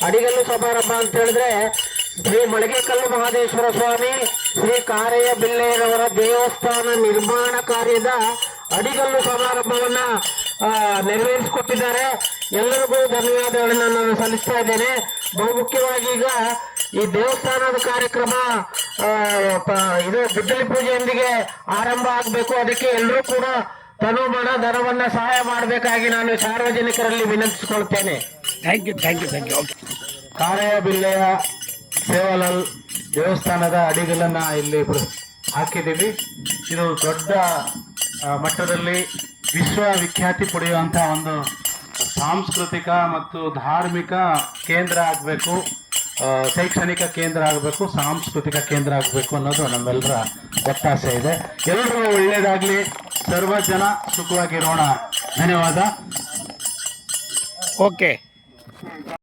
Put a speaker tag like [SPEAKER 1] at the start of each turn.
[SPEAKER 1] ಅಡಿಗಲ್ಲು ಸಮಾರಂಭ ಅಂತ ಹೇಳಿದ್ರೆ ಶ್ರೀ ಮಳಿಗೆಕಲ್ಲು ಮಹದೇಶ್ವರ ಸ್ವಾಮಿ ಶ್ರೀ ಕಾರಯ್ಯ ಬಿಲ್ಲೆಯವರ ದೇವಸ್ಥಾನ ನಿರ್ಮಾಣ ಕಾರ್ಯದ ಅಡಿಗಲ್ಲು ಸಮಾರಂಭವನ್ನ ನೆರವೇರಿಸಿಕೊಟ್ಟಿದ್ದಾರೆ. ಎಲ್ಲರಿಗೂ ಧನ್ಯವಾದಗಳನ್ನು ನಾನು ಸಲ್ಲಿಸ್ತಾ ಇದ್ದೇನೆ. ಬಹುಮುಖ್ಯವಾಗಿ ಈಗ ಈ ದೇವಸ್ಥಾನದ ಕಾರ್ಯಕ್ರಮ ಇದು ಗುದ್ದಲಿ ಪೂಜೆಯೊಂದಿಗೆ ಆರಂಭ ಆಗಬೇಕು. ಅದಕ್ಕೆ ಎಲ್ಲರೂ ಕೂಡ ತನು ಮನ ಧನವನ್ನ ಸಹಾಯ ಮಾಡಬೇಕಾಗಿ ನಾನು ಸಾರ್ವಜನಿಕರಲ್ಲಿ ವಿನಂತಿಸಿಕೊಳ್ತೇನೆ.
[SPEAKER 2] Thank you.
[SPEAKER 3] ಕಾರಯ್ಯ ಬಿಲ್ಲೆಯ ಸೇವಾಲಾಲ್ ದೇವಸ್ಥಾನದ ಅಡಿಗಲನ್ನು ಇಲ್ಲಿ ಹಾಕಿದ್ದೀವಿ. ಇದು ದೊಡ್ಡ ಮಟ್ಟದಲ್ಲಿ ವಿಶ್ವವಿಖ್ಯಾತಿ ಪಡೆಯುವಂಥ ಒಂದು ಸಾಂಸ್ಕೃತಿಕ ಮತ್ತು ಧಾರ್ಮಿಕ ಕೇಂದ್ರ ಆಗಬೇಕು, ಶೈಕ್ಷಣಿಕ ಕೇಂದ್ರ ಆಗಬೇಕು, ಸಾಂಸ್ಕೃತಿಕ ಕೇಂದ್ರ ಆಗಬೇಕು ಅನ್ನೋದು ನಮ್ಮೆಲ್ಲರ ಒತ್ತಾಸೆ ಇದೆ. ಎಲ್ಲರೂ ಒಳ್ಳೆಯದಾಗಲಿ, ಸರ್ವ ಜನ ಸುಖವಾಗಿರೋಣ. ಧನ್ಯವಾದ.
[SPEAKER 2] ಓಕೆ.